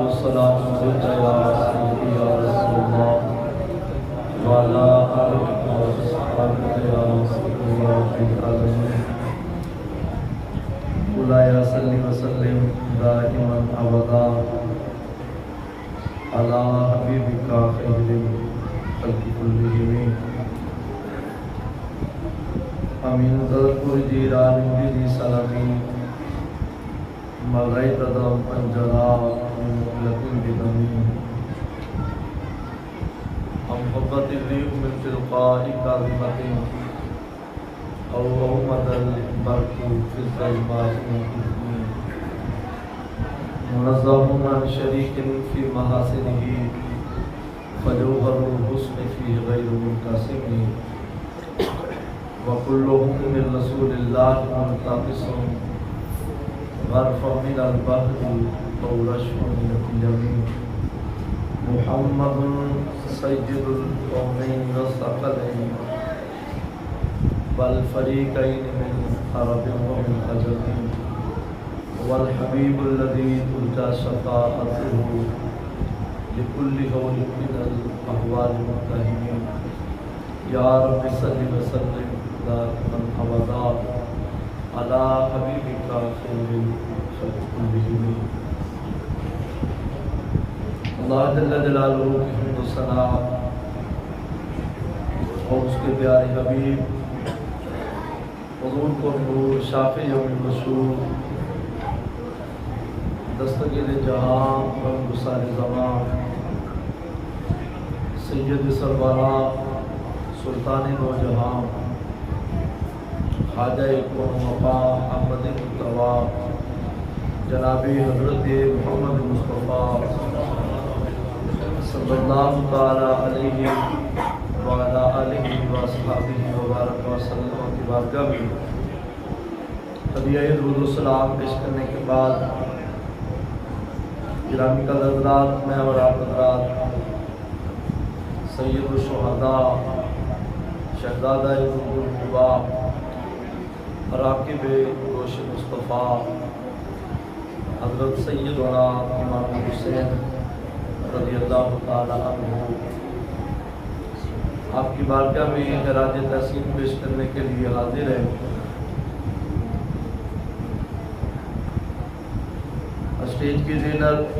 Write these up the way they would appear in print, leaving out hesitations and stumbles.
والسلام علیکہ یا سیدی یا رسول اللہ وعلی آلہ وصحبہ یا سیدی یا رب العالمین مولایا صلی وسلم دائما ابدا علی حبیبک خیر الخلق کلہم امین ذکر جیران جی سلامی مغیت دم انجلا لکن بدمی ہم محبت لیو من تلقاء کاظمت او اومد البرق فی الظلمات منظم من شریک فی محاسنہ فجوہر الحسن فی غیر منقسم وکلہم من رسول اللہ منتقص غرف من البحر او رشف من الجميع محمد سید القومین والثقلین والفریقین من عرب ومن عجم والحبیب الذی ترجى شفاعته لكل هول من الاحوال المتهم یا رب صلی وسلم دائما ابدا علی حبیبک خیر الخلق کلہم اللہ جل جلالہ کی حمد و ثنا اور اس کے پیارے حبیب حضور کو نور شافع یوم مشہور دستگیر جہاں رنگ گسار زمان سید سربراہ سلطان دو جہاں خواجہ کون مقام احمد مصطفیٰ جناب حضرت محمد مصطفیٰ صلی اللہ تعالی علیہ وعلی آلہ واصحابہ وبارک وسلم کی بارگاہ میں ہدیہ درود و سلام پیش کرنے کے بعد گرامی قدر حضرات، میں اور آپ حضرات سید الشہداء شہزادہ القبا راکب گوش مصطفیٰ حضرت سیدنا امام حسین رضی اللہ تعالیٰ عنہ آپ کی بارگاہ میں خراج تحسین پیش کرنے کے لیے حاضر ہے۔ اسٹیج کی زینت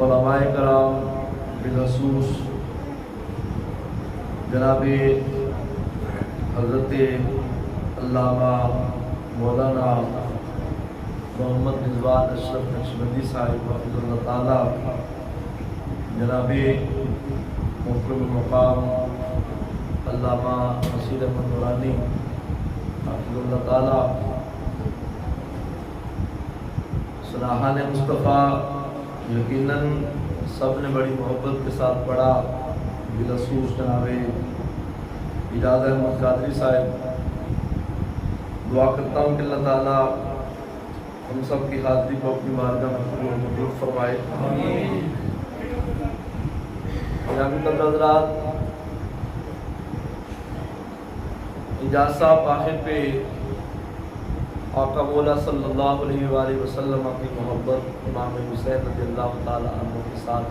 علماء کرام بالخصوص جناب حضرت علامہ مولانا محمد رضوان اشرف نقشبندی صاحب حفظ اللہ تعالیٰ، جناب محترم مقام علامہ نصیر احمد نورانی حفظ اللہ تعالیٰ، سراہان مصطفیٰ یقیناً سب نے بڑی محبت کے ساتھ پڑھا، بالخصوص جناب اجاز احمد قادری صاحب، دعا کرتا ہوں کہ اللہ تعالیٰ ہم سب کی حاضری کو اپنی بارگاہ میں قبول فرمائے۔ گرامی قدر حضرات، اجاز صاحب آخر پہ آقا مولا صلی اللہ علیہ وآلہ وسلم کی محبت امام حسین رضی اللہ تعالیٰ عنہ کے ساتھ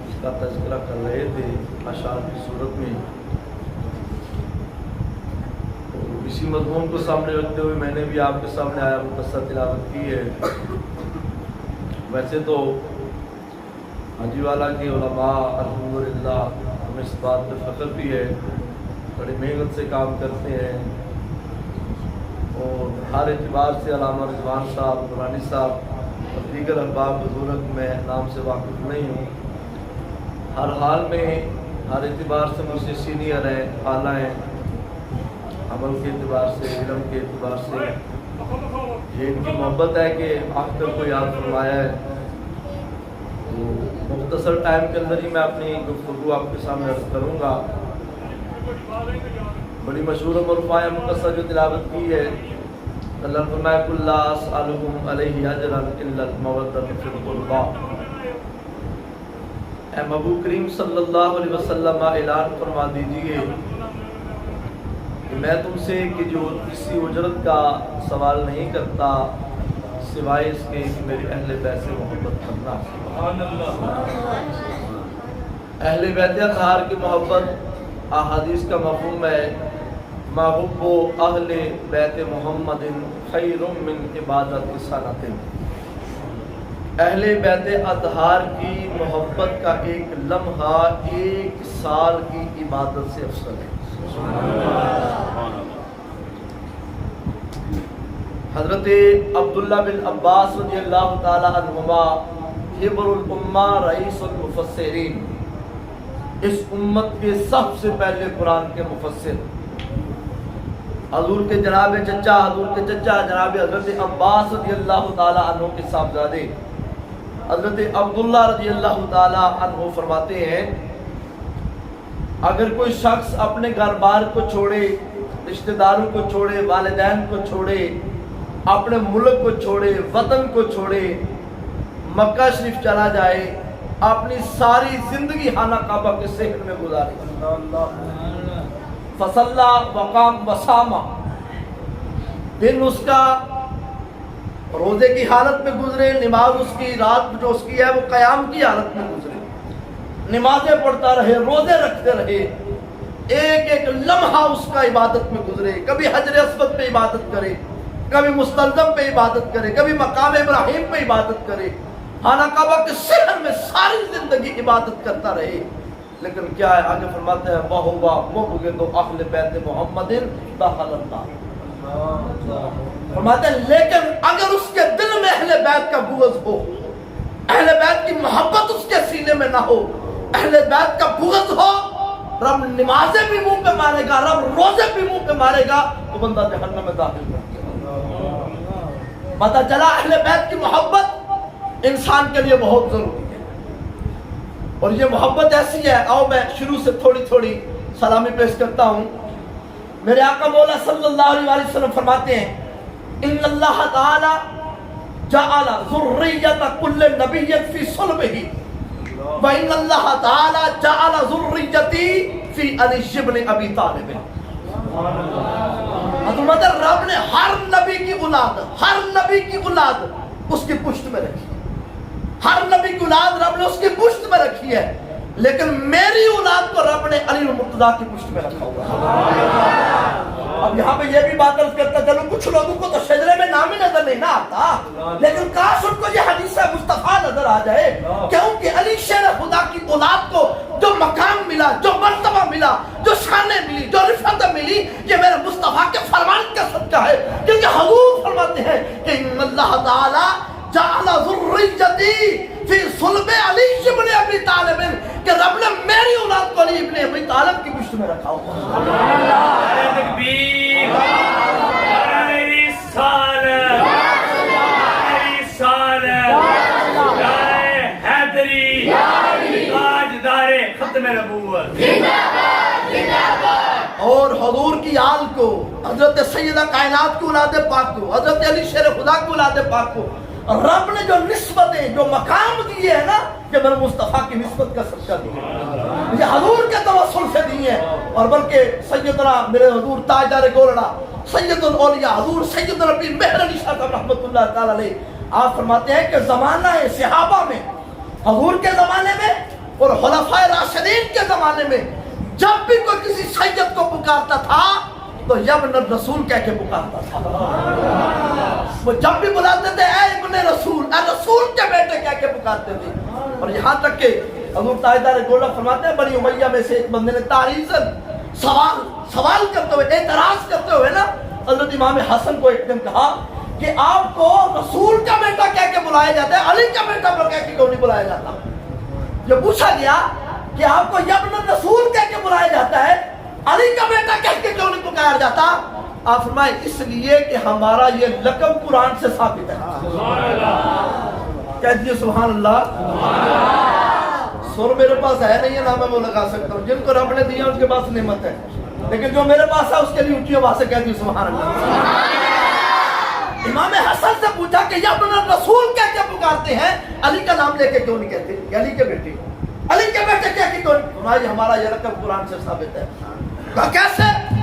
اس کا تذکرہ کر رہے تھے اشعار کی صورت میں۔ اسی مضمون کو سامنے رکھتے ہوئے میں نے بھی آپ کے سامنے آیا مختصر تلاوت کی ہے۔ ویسے تو حاجی والا کے علماء الحمدللہ ہمیں اس بات پہ فخر بھی ہے، بڑی محنت سے کام کرتے ہیں اور ہر اعتبار سے علامہ رضوان صاحب، نورانی صاحب اور دیگر احباب بزرگ میں نام سے واقف نہیں ہوں، ہر حال میں ہر اعتبار سے مجھ سے سینئر ہیں، اعلیٰ ہیں، عمل کے اعتبار سے، علم کے اعتبار سے۔ یہ ان کی محبت ہے کہ آخر کو یاد فرمایا ہے۔ تو مختصر ٹائم کے اندر ہی میں اپنی گفتگو آپ کے سامنے عرض کروں گا۔ بڑی مشہور و مرفوع مختصر جو تلاوت کی ہے، اللہ فرمائے قُل لَا أَسْأَلُكُمْ عَلَيْهِ أَجْرًا إِلَّا الْمَوَدَّةَ فِي الْقُرْبَى۔ اے محبوب کریم صلی اللہ علیہ وسلم اعلان فرما دیجئے کہ میں تم سے کہ جو کسی اجرت کا سوال نہیں کرتا، سوائے اس کے کہ میری اہل بیت سے محبت کرنا. اہل بیت اطہار کی محبت احادیث کا مفہوم ہے محب اہل بیت محمد خیر من عبادت سنۃ. اہل بیت اطہار کی محبت کا ایک لمحہ 1 سال کی عبادت سے افضل ہے. حضرت عبداللہ بن عباس رضی اللہ تعالی عنہما حبر الامہ رئیس المفسرین، اس امت کے سب سے پہلے قرآن کے مفسر، حضور کے جناب چچا جناب حضرت عباس رضی اللہ تعالی عنہ کے صاحبزادے حضرت عبداللہ رضی اللہ تعالی عنہ فرماتے ہیں اگر کوئی شخص اپنے گھر بار کو چھوڑے، رشتہ داروں کو چھوڑے، والدین کو چھوڑے، اپنے ملک کو چھوڑے، وطن کو چھوڑے، مکہ شریف چلا جائے، اپنی ساری زندگی خانہ کعبہ کے صحن میں گزارے، فصلہ وقام وسامہ، دن اس کا روزے کی حالت میں گزرے، نماز اس کی، رات جو اس کی ہے وہ قیام کی حالت میں گزرے، نمازیں پڑھتا رہے، روزے رکھتے رہے، ایک ایک لمحہ اس کا عبادت میں گزرے، کبھی حجر اسود پہ عبادت کرے، کبھی مستلزم پہ عبادت کرے، کبھی مقام ابراہیم پہ عبادت کرے، خانہ کعبہ کے صحن میں ساری زندگی عبادت کرتا رہے، لیکن کیا ہے آگے فرماتے ہیں وَهُوَ مُبْغِضُ أَهْلِ بَيْتِ مُحَمَّدٍ دَخَلَ النَّارَ. فرماتے ہیں لیکن اگر اس کے دل میں اہل بیت کا بغض ہو، اہل بیت کی محبت اس کے سینے میں نہ ہو، اہل بیت کا بغض ہو، رب نمازیں بھی منہ پہ مارے گا، رب روزے بھی منہ پہ مارے گا، تو بندہ جہنم میں داخل کر دے گا. پتہ چلا اہل بیت کی محبت انسان کے لیے بہت ضروری ہے، اور یہ محبت ایسی ہے. آؤ میں شروع سے تھوڑی تھوڑی سلامی پیش کرتا ہوں. میرے آقا مولا صلی اللہ علیہ وسلم فرماتے ہیں ان اللہ تعالی جعل ذریۃ کل نبی فی صلبہ وان اللہ تعالی جعل ذریتی فی علی بن ابی طالب. حضرت رب نے ہر نبی کی اولاد اس کی پشت میں رکھی، ہر نبی کی اولاد رب نے اس کی پشت میں رکھی ہے، لیکن میری اولاد کو رب نے علی المرتضیٰ کی پشت میں رکھا ہوا. اب یہاں پہ یہ بھی بات عرض کرتا چلو کچھ لوگوں کو تو شجرے میں نام ہی نظر نہیں نہ آتا، لیکن کاش ان کو یہ حدیث مصطفیٰ نظر آ جائے، کیونکہ علی شیر خدا کی اولاد کو جو مقام ملا، جو مرتبہ ملا، جو شانیں ملی، جو رفعت ملی، یہ میرے مصطفیٰ کے فرمان کا صدقہ ہے. کیونکہ حضور فرماتے ہیں کہ ان اللہ تعالی جعل ذریتی فی صلب علی ابن ابی طالب، کہ رب نے میری اولاد کو علی ابن ابی طالب کی پشت میں رکھا ہوا. نعرہ تکبیر، نعرہ رسالت، نعرہ رسالت، نعرہ حیدری، تاجدار ختم نبوت. اور حضور کی آل کو، حضرت سیدہ کائنات کی اولاد پاک کو، حضرت علی شیر خدا کی اولاد پاک کو رب نے جو نسبتیں، جو مقام دیے ہیں نا، یہ میرے مصطفیٰ کی نسبت کا صدقہ دیے ہیں، یہ حضور کے توسل سے دیے ہیں. اور بلکہ سیدنا میرے حضور تاجدار گولڑا، سید الاولیاء حضور سیدنا پیر مہر علی شاہ صاحب رحمۃ اللہ تعالی علیہ، آپ فرماتے ہیں کہ زمانہ صحابہ میں، حضور کے زمانے میں اور خلفائے راشدین کے زمانے میں جب بھی کوئی کسی سید کو پکارتا تھا تو یبن الرسول کہہ کے پکارتا تھا. وہ جب بھی بلاتے تھے اے ابن رسول، اے رسول کے بیٹے کہہ کے پکارتے تھے. اور یہاں تک کہ حضور تاجدار گولڑا فرماتے ہیں بنی امیہ میں سے ایک بندے نے تعریضاً سوال کرتے ہوئے، اعتراض کرتے ہوئے نا حضرت امام حسن کو ایک دن کہا کہ آپ کو رسول کا بیٹا کہہ کے بلایا جاتا ہے، علی کا بیٹا کہہ کے کیوں نہیں بلایا جاتا؟ یہ پوچھا گیا کہ آپ کو یبن الرسول کہہ کے بلایا جاتا ہے، علی کا بیٹا کہہ کے کیوں نہیں پکایا جاتا؟ آپ فرمائے اس لیے کہ ہمارا یہ لقب قرآن سے ثابت ہے. کہہ دیجیے سبحان اللہ. سر میرے پاس ہے نہیں ہے نہ میں وہ لگا سکتا ہوں، جن کو رب نے دیا ان کے پاس نعمت ہے، لیکن جو میرے پاس ہے اس کے لیے اونچی آواز سے کہہ دیجیے سبحان اللہ. امام حسن سے پوچھا کہ یبن الرسول کہہ کے پکارتے ہیں، علی کا نام لے کے کیوں نہیں کہتے کہ علی کے بیٹے، علی کے بیٹے کہہ کے کیوں نہیں؟ ہمارا یہ لقب قرآن سے ثابت ہے. کیسے؟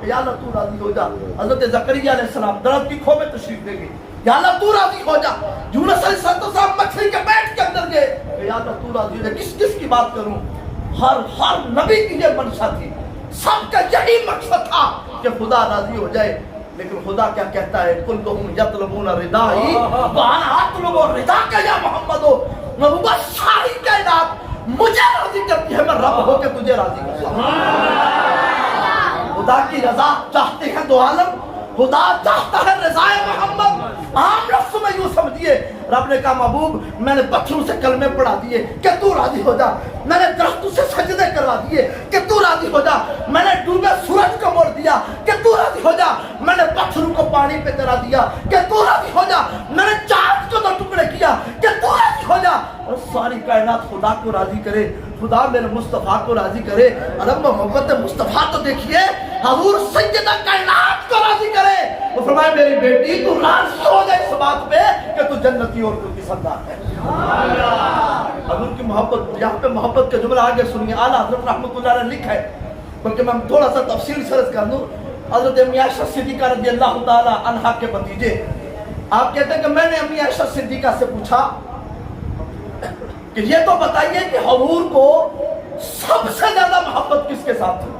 کہ یا اللہ تو راضی ہو جا. حضرت زکریا علیہ السلام درخت کی کھو میں تشریف لے گئے, یا اللہ تو راضی ہو جا. یونس علیہ السلام مچھلی کے پیٹ کے اندر گئے کہ یا اللہ تو راضی ہو جا. کس کی بات کروں؟ ہر نبی کی یہ منشا تھی, سب کا یہی مقصد تھا کہ خدا راضی ہو جائے. لیکن خدا کیا کہتا ہے, کلہم یطلبون ردائی وانا اطلب رداک یا محمد. محبوبہ ساری کائنات مجھے راضی کرتی ہے, میں رب ہو کے تجھے راضی کرتا ہوں. خدا کی رضا چاہتے ہیں دو عالم, خدا چاہتا ہے رضا محمد. عام لفظ میں یوں سمجھیے, رب نے کہا محبوب میں نے پتھروں سے کلمے پڑھا دیے کہ تو راضی ہو جا, میں نے درختوں سے سجدے کروا دیے کہ تو راضی ہو جا, میں نے ڈوبے سورج کو موڑ دیا کہ تو راضی ہو جا, میں نے پتھروں کو پانی پہ کرا دیا کہ تو راضی ہو جا, میں نے چاند کو دو ٹکڑے کیا کہ تو راضی ہو جا. اور ساری کائنات خدا کو راضی کرے, خدا میرے مصطفیٰ کو راضی کرے. رب محبت مصطفیٰ تو دیکھیے, حضور سیدہ کائنات کو راضی کرے. وہ فرمائے میری بیٹی تو راضی ہو جائے اس بات پہ کہ تو جنتی اور کوئی سردار ہے. حضور کی محبت, یہاں پہ محبت کا جملہ آگے سنیے. اعلیٰ حضرت رحمۃ اللہ علیہ لکھا ہے, بلکہ میں تھوڑا سا تفصیل سرچ کر دوں. حضرت امی عائشہ صدیقہ رضی اللہ تعالی عنہا کے بھتیجے, آپ کہتے ہیں کہ میں نے امی عائشہ صدیقہ سے پوچھا کہ یہ تو بتائیے کہ حضور کو سب سے زیادہ محبت کس کے ساتھ تھی؟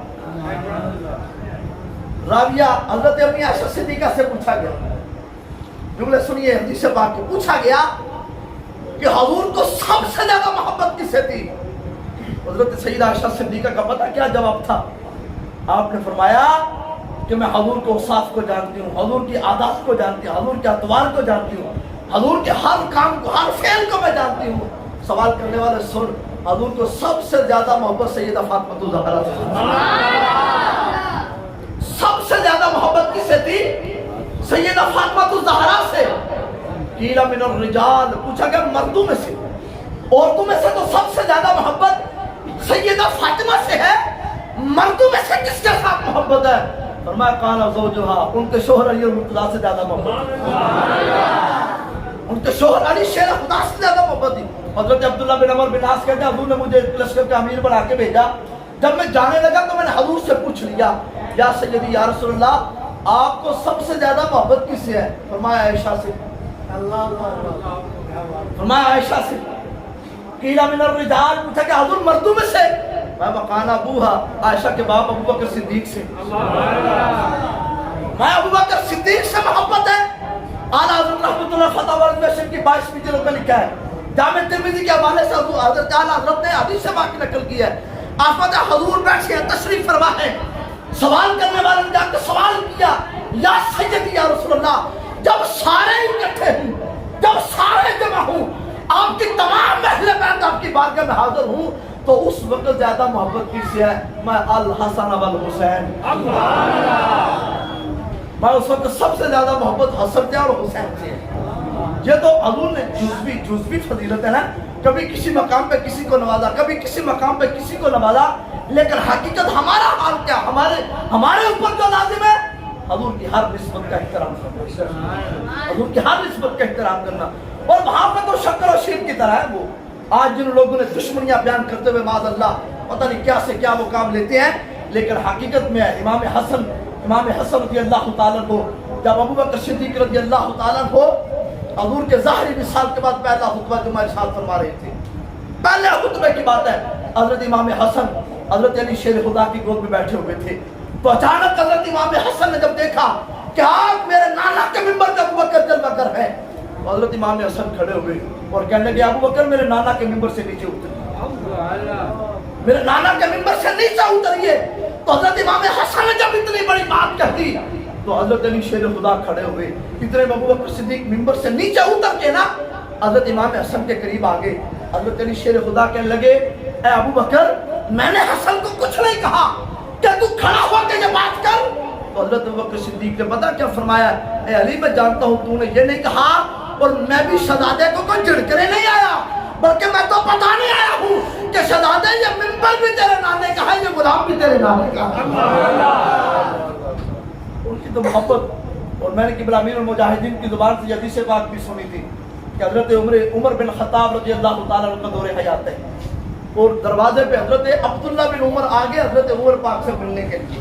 راویہ حضرت امی عائشہ صدیقہ سے پوچھا گیا, جملے سنیے حدیث پاک کے, پوچھا گیا کہ حضور کو سب سے زیادہ محبت کس سے تھی؟ حضرت سیدہ عائشہ صدیقہ کا پتہ کیا جواب تھا؟ آپ نے فرمایا کہ میں حضور کے اوصاف کو جانتی ہوں, حضور کی عادات کو جانتی ہوں, حضور کے اطوار کو جانتی ہوں, حضور کے ہر کام کو, ہر فعل کو میں جانتی ہوں. سوال کرنے والے سن, حضور کو سب سے زیادہ محبت سیدہ فاطمہ الزہرا سے, سب سے زیادہ محبت کس سے تھی؟ سیدہ فاطمہ الزہرا سے. قیل من الرجال, پوچھا گیا مردوں میں سے, عورتوں میں سے تو سب سے زیادہ محبت سیدہ فاطمہ سے ہے, مردوں میں سے کس کے ساتھ محبت ہے؟ فرمایا قال زوجہا, ان کے شوہر علی المرتضیٰ سے زیادہ محبت, ان کے شوہر علی شیر خدا سے زیادہ محبت تھی. حضرت عبداللہ بن عمر بن عاص کہتے ہیں حضور نے مجھے لشکر کا امیر بنا کے بھیجا, جب میں جانے لگا تو میں نے حضور سے پوچھ لیا یا سیدی یا رسول اللہ آپ کو سب سے زیادہ محبت کس سے ہے؟ فرمایا عائشہ سے. فرمایا عائشہ سے. قیل من الرجال, پوچھا کہ حضور مردوں میں سے؟ میں مکان ابوہا, عائشہ کے باپ ابو بکر صدیق سے. میں ابو بکر صدیق سے محبت ہے. اعلیٰ حضرت رحمۃ اللہ فتح ورد کی 22 جلد میں لکھا ہے, جامع ترمذی کے حوالے سے حضرت اعلیٰ حضرت نے حدیث سے واقعی نقل کی ہے. آفت حضور بیٹھے ہیں, تشریف فرما ہے, سوال کرنے والے نے جا کے سوال کیا یا سیدی یا رسول اللہ, جب سارے اکٹھے ہوں, جب سارے جمع ہوں, آپ کی تمام اہل بیت آپ کی بارگاہ میں حاضر ہوں, تو اس وقت زیادہ محبت کس سے ہے؟ میں الحسن والحسین, میں اس وقت سب سے زیادہ محبت حسن سے اور حسین سے ہے. یہ تو حضور نے جزوی فضیلت ہے نا, کبھی کسی مقام پہ کسی کو نوازا, کبھی کسی مقام پہ کسی کو نوازا, لیکن حقیقت ہمارا حال کیا, ہمارے اوپر جو لازم ہے حضور کی ہر نسبت کا احترام کرنا, حضور کی ہر نسبت کا احترام کرنا. اور وہاں پہ تو شکر و شیر کی طرح ہے وہ. آج جن لوگوں نے دشمنیاں بیان کرتے ہوئے معاذ اللہ پتہ نہیں کیا سے کیا وہ کام لیتے ہیں, لیکن حقیقت میں امام حسن رضی اللہ تعالیٰ کو جب ابو بکر صدیق رضی اللہ تعالیٰ کو حضور کے ظاہری مثال کے بعد پہلا خطبہ جمعہ ارشاد فرما رہے تھے, پہلے خطبے کی بات ہے, حضرت امام حسن حضرت علی شیر خدا کی گود میں بیٹھے ہوئے تھے. تو اچانک حضرت امام حسن نے جب دیکھا کہ آج میرے نانا کے ممبر پہ ابو بکر جلوہ گر ہے, تو حضرت امام حسن کھڑے ہوئے اور کہنے لگے ابو بکر میرے نانا کے ممبر سے نیچے اتریے, میرے نانا کے ممبر سے نیچے اتریے. تو حضرت امام حسن نے جب اتنی بڑی بات کہہ دی تو حضرت علی شیر خدا کھڑے ہوئے, اتنے ابو بکر صدیق ممبر سے نیچے اتر کے نا حضرت امام حسن کے قریب آگے. حضرت علی شیر خدا کہنے لگے اے ابو بکر میں نے حسن کو کچھ نہیں کہا کہ تو کھڑا ہو کے یہ بات کر. تو حضرت ابو بکر صدیق نے پتا کیا فرمایا, اے علی میں جانتا ہوں تو نے یہ نہیں کہا, اور میں بھی شہزادے کو کوئی جھڑکنے نہیں آیا, بلکہ میں تو بتانے آیا ہوں کہ شہزادے یہ ممبر بھی تیرے نانے کا ہے, یہ غلام بھی تیرے نانے کا ہے. ان کی تو محبت. اور میں نے قبلہ امیر المجاہدین کی زبان سے حدیث پاک بھی سنی تھی کہ حضرت عمر بن خطاب رضی اللہ تعالیٰ عنہ کا دور حیات ہے, اور دروازے پہ حضرت عبداللہ بن عمر آگے حضرت عمر پاک سے ملنے کے لیے.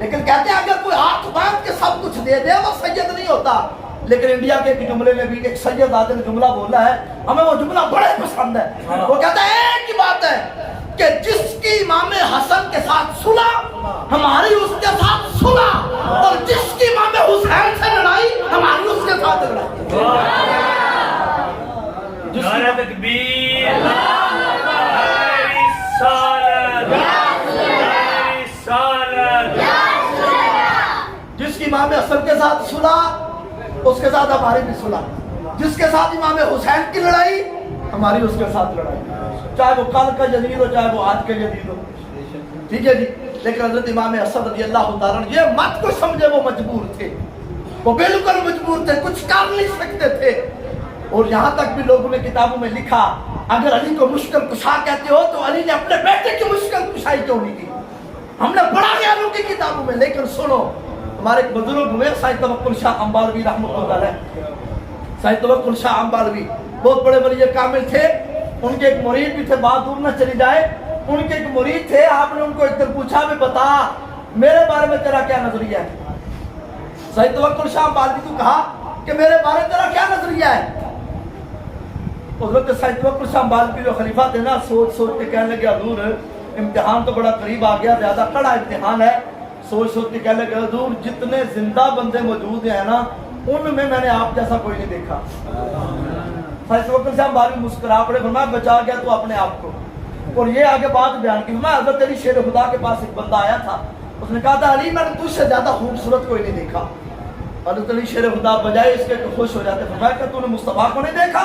لیکن کہتے ہیں اگر کوئی ہاتھ باندھ کے سب کچھ دے دے وہ سید نہیں ہوتا. لیکن انڈیا کے ایک جملے میں بھی ایک سید آدمی نے جملہ بولا ہے, ہمیں وہ جملہ بڑے پسند ہے. وہ کہتا ہے ایک ہی بات ہے کہ جس کی امام حسن کے ساتھ صلح ہماری اس کے ساتھ صلح, اور جس کی امام حسین سے لڑائی ہماری اس کے ساتھ لڑائی. نعرہ تکبیر, نعرہ رسالت, نعرہ رسالت. جس کی امام حسن کے ساتھ صلح اس کے ساتھ ہماری بھی صلح, جس کے ساتھ امام حسین کی لڑائی ہماری اس کے ساتھ لڑائی, چاہے وہ کل کا جدید ہو چاہے وہ آج کا جدید ہو. ٹھیک ہے جی. لیکن حضرت امام حسن رضی اللہ تعالیٰ عنہ یہ مت کو سمجھے وہ مجبور تھے, وہ بالکل مجبور تھے, کچھ کر نہیں سکتے تھے. اور یہاں تک بھی لوگوں نے کتابوں میں لکھا اگر علی کو مشکل کشا کہتے ہو تو علی نے اپنے بیٹے کی مشکل کشائی کیوں نہیں کی. ہم نے پڑھا گیا ان کی کتابوں میں. لیکن سنو, ہمارے ایک بزرگ ہوئے سید توکل شاہ امبالوی رحمۃ اللہ علیہ. سید توکل شاہ امبالوی بہت بڑے ولی کامل تھے. ان کے ایک مرید بھی تھے, بات دور نہ چلی جائے, ان کے ایک مرید تھے. آپ نے ان کو ایک دن پوچھا بھی بتا میرے بارے میں تیرا کیا نظریہ ہے. سید توکل شاہ امبالوی کو کہا کہ میرے بارے میں تیرا کیا نظریہ ہے. حضرت سید توکل شاہ امبالوی جو خلیفہ تھے نا, سوچ سوچ کے کہنے لگے حضور امتحان تو بڑا قریب آ گیا, زیادہ کڑا امتحان ہے. سوچ سوچ کے کہنے لگے حضور جتنے زندہ بندے موجود ہیں نا ان میں نے آپ جیسا کوئی نہیں دیکھا. سید توکل شاہ امبالوی مسکرا پڑے, فرمایا بچا گیا تو اپنے آپ کو. اور یہ آگے بات بیان کی, میں حضرت علی شیر خدا کے پاس ایک بندہ آیا تھا, اس نے کہا تھا علی میں نے تجھ سے زیادہ خوبصورت کوئی نہیں دیکھا. حضرت علی شیر خدا بجائے اس کے کہ خوش ہو جاتے, فرمایا کہ تو نے مصطفیٰ کو نہیں دیکھا,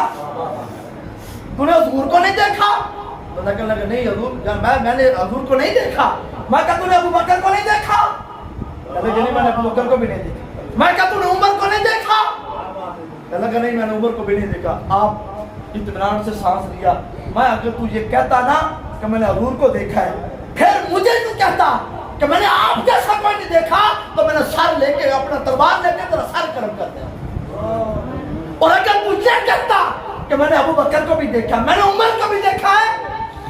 تو نے حضور کو نہیں دیکھا. بندہ کہنے لگا نہیں حضور میں نے حضور کو نہیں دیکھا. میں کہا تو نے ابو بکر کو نہیں دیکھا. کہنے لگا نہیں میں نے ابو بکر کو بھی نہیں دیکھا. میں کہا تو نے عمر کو نہیں دیکھا. کہنے لگا نہیں میں نے عمر کو بھی نہیں دیکھا. آپ اطمینان سے سانس لیا. میں اگر تو یہ کہتا نا کہ میں نے حضور کو دیکھا ہے, پھر مجھے تو کہتا کہ میں نے آپ جیسا کوئی نہیں دیکھا, تو میں نے سر لے کے اپنا تلوار لے کے تیرا سر گرم کر دیا. اور اگر تو یہ کہتا کہ میں نے ابو بکر کو بھی دیکھا, میں نے عمر کو بھی دیکھا ہے,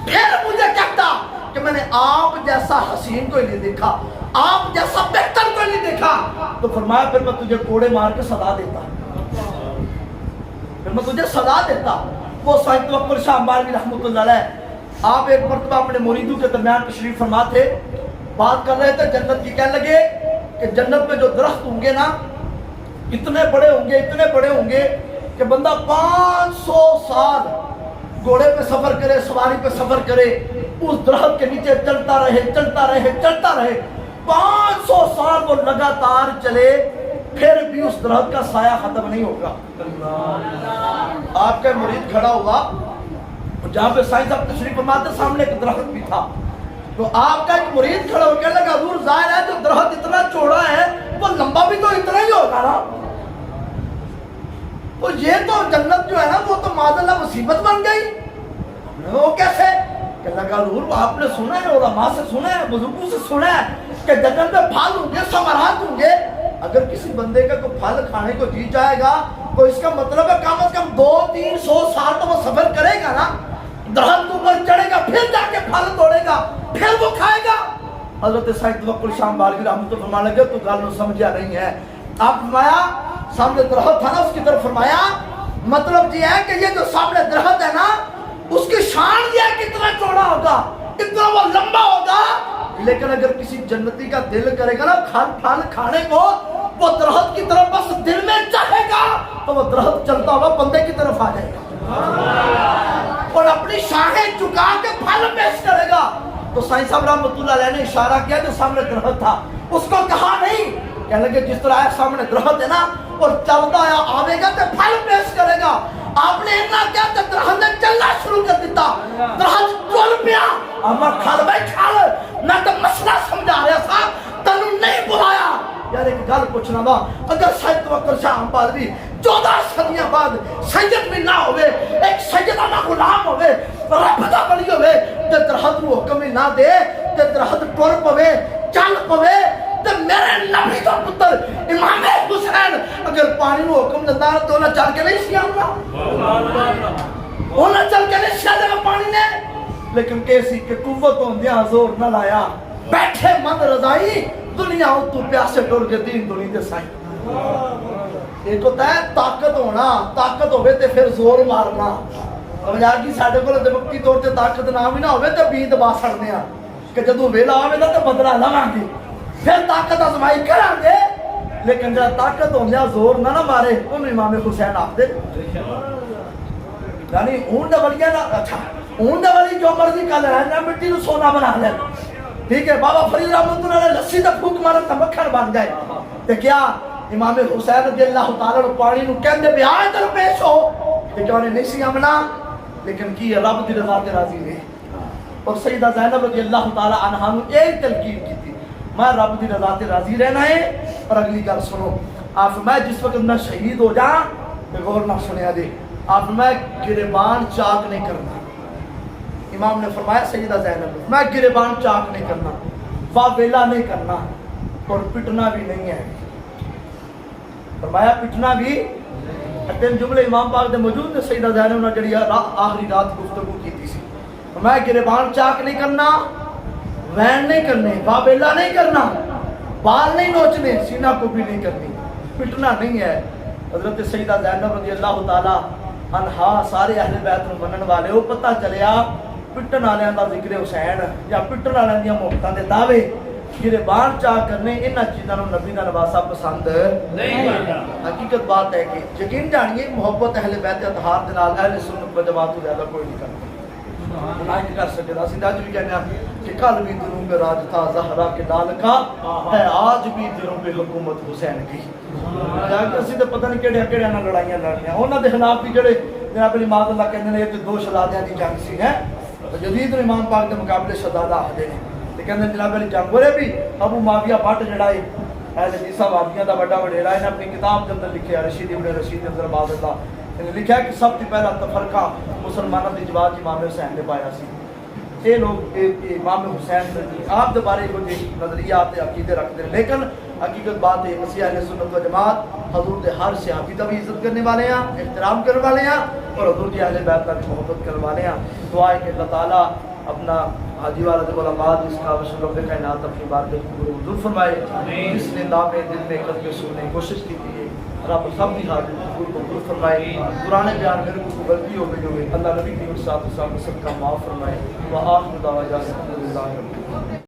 پھر مجھے کہتا کہ میں نے آپ جیسا حسین کوئی نہیں دیکھا, آپ جیسا بہتر کوئی نہیں دیکھا, تو فرمایا پھر میں تجھے کوڑے مار کے سزا دیتا, پھر میں تجھے سزا دیتا. وہ سید توکل شاہ امبالوی رحمۃ اللہ علیہ, آپ ایک مرتبہ اپنے مریدوں کے درمیان تشریف فرما تھے, بات کر رہے تھے جنت کی. کہنے لگے کہ جنت میں جو درخت ہوں گے نا اتنے بڑے ہوں گے کہ بندہ 500 سال گھوڑے پہ سفر کرے, سواری پہ سفر کرے, اس درخت کے نیچے چلتا رہے 500 سال وہ لگاتار چلے, پھر بھی اس درخت کا سایہ ختم نہیں ہوگا. آپ کا مرید کھڑا ہوا جہاں پہ سائیں صاحب تشریف فرماتے, سامنے ایک درخت بھی تھا, تو آپ کا ایک مرید کھڑا ہو کہنے لگا حضور ظاہر ہے جو درخت اتنا چوڑا ہے وہ لمبا بھی تو اتنا ہی ہوگا نا, تو یہ تو جنت جو ہے نا وہ تو معاذ اللہ مصیبت بن گئی. وہ کیسے؟ کہنے لگا حضور آپ نے سنا ہے, علماء سے سنا ہے, بزرگوں سے سنا ہے کہ جنت میں پھل ہوں گے, ثمرات ہوں گے. اگر کسی بندے کا کوئی پھل کھانے کو جی جائے گا تو اس کا مطلب ہے کم از کم 200-300 سال تو وہ سفر کرے گا نا, درخت اوپر چڑھے گا, پھر جا کے پھل توڑے گا, پھر وہ کھائے گا. حضرت سید توکل شاہ امبالوی رحمۃ اللہ فرمانے لگے تو گل نو سمجھا نہیں ہے. آپ فرمایا سامنے درخت تھا نا, اس کی طرف فرمایا مطلب یہ ہے کہ یہ جو سامنے درخت ہے نا اس کی شان یہ ہے کہ اتنا چوڑا ہوگا, اتنا وہ لمبا ہوگا, لیکن اگر کسی جنتی کا دل کرے گا نا پھل کھانے کو, وہ درخت کی طرف بس دل میں چاہے گا تو وہ درخت چلتا ہوا بندے کی طرف آ جائے گا اور اپنی شاخیں چکا کے پھل پیش کرے گا. تو سائیں صاحب رحمۃ اللہ علیہ نے اشارہ کیا جو سامنے درخت تھا, اس کو کہا نہیں, کہنے لگے جس طرح سامنے درخت ہے نا اور چلتا ہے آوے گا تو پھل پیش کرے گا. آپ نے اتنا کیا کہ درخت نے چلنا شروع کر دیتا, درخت چل پیا. اما کھال بھائی کھال, میں تو مسئلہ سمجھا رہا تھا, تنو نہیں بلایا. یار ایک گل پوچھنا وا, اگر سید توکل شاہ امبالوی 14 صدیاں بعد سید بھی نہ ہوئے, ایک سیدہ نہ غلام ہوئے, رب دا ولی ہوئے, تے درخت کو حکم نہ دے تے درخت ٹر پوے, چل پوے, تے میرے نبی دا پتر امام حسین اگر پانی نو حکم دیتا تو نہ چل کے نہیں سیا انہاں چل کے نہیں سیا دے پانی نے. لیکن کیسی کہ قوت ہوندیاں زور نہ لایا, بیٹھے مند رضائی دنیا تو پیاسے ٹر کے دین دنی دے سائیں ایک ہوتا ہے طاقت ہونا طاقت ہوئے تے پھر زور مارنا سمجھا کی ساڑھے کو دمکی طور تے طاقت نام ہی نہ ہوئے تے بید با سڑنے کہ جدو ویلا آوے دا تے بدلہ لگاں گے پھر طاقت آزمائی کریں گے لیکن جب طاقت ہوندیا زور نہ مارے ان امام حسین آپ دے یعنی اون دا ولیہ نا اچھا اون دا ولی جو مرضی کا لڑائیں مٹی نو سونا بنا لے ٹھیک ہے بابا فرید رحمت اللہ علیہ لسی دا پھوک مارا تا مکھن بن جائے تے کیا امام حسین رضی اللہ تعالیٰ نے پانی نو کہندے بھی آئے در پیش ہو کہ کیا انہیں نہیں سی امنا لیکن کی رب دی رضا تے راضی رہے اور سیدہ زینب رضی اللہ تعالیٰ عنہ نے ایک تلقین کی تھی میں رب دی رضا تے راضی رہنا ہے اور اگلی گل سنو آپ میں جس وقت میں شہید ہو جاں تو غور نہ سنیا دے آپ میں گریبان چاک نہیں کرنا امام نے فرمایا سیدہ زینب میں گریبان چاک نہیں کرنا واویلا نہیں کرنا اور پٹنا بھی نہیں ہے فرمایا پٹنا بھی تین جملے امام پاک دے موجود نے سیدہ زینب نے جڑی آخری رات گفتگو کی تھی فرمایا گریبان چاک نہیں کرنا وین نہیں کرنے واویلا نہیں کرنا بال نہیں نوچنے سینہ کو بھی نہیں کرنی پٹنا نہیں ہے حضرت سیدہ زینب رضی اللہ تعالی عنہا سارے اہل بیت نو منن والے وہ پتہ چلیا پٹن والیاں دا ذکر حسین یا پٹن والیاں دیاں محبتاں دے دعوے گریبان چاہ کرنے انہاں چیزاں نو نبی دا نواسا پسند نہیں کرتا حقیقت بات ہے کہ یقین جانیے محبت اہل بیت اطہار دے نال اہل سنت و جماعت تو زیادہ کوئی نہیں کرتا نہیں کر سکے اسی آج بھی کہنا کہ کل بھی دلوں میں راج تھا زہرا کے لال کا ہے آج بھی دلوں پہ حکومت حسین کی اسی تو پتہ نہیں کیڑے کیڑے نہ لڑائیاں لڑنیاں انہاں دے خلاف بھی جڑے جناب علی ماذ اللہ کہندے نے یہ دو شہزادیاں دی جنگ سی ہے جدید امام پاک کے مقابلے شہزادہ آخدے نے تے کہندے جناب علی جنگ ورے بھی ابو معاویہ بٹ جڑا ہے اہل حدیث وہابیاں دا بڑا وڈیرا ہے اپنی کتاب دے اندر لکھیا رشید ابن رشید ابن باز اللہ نے لکھا کہ سب سے پہلا تفرقہ مسلمانوں دی جواب امام حسین نے پایا سی یہ لوگ امام حسین آپ دے بارے کو نظریات عقیدے رکھتے ہیں لیکن حقیقت بات ہے مسیح اہل سنت و جماعت حضور دے ہر صحابی کا بھی عزت کرنے والے ہیں احترام کرنے والے ہیں اور حضور دی اہل بیت کا بھی محبت کرنے والے ہیں دعا ہے کہ اللہ تعالیٰ اپنا حاجی والا دے علماء جس کا وشن رب کائنات اپنی بات کو حضور فرمائے جس نے نام دل میں قلب سننے کی کوشش کی تھی رب سب کی حاضر کو قبول فرمائے پرانے بیان میرے کو غلطی ہو گئی ہوگی اللہ نبی کی ساتھ سب کا معاف فرمائے وآخر دعوانا الحمدللہ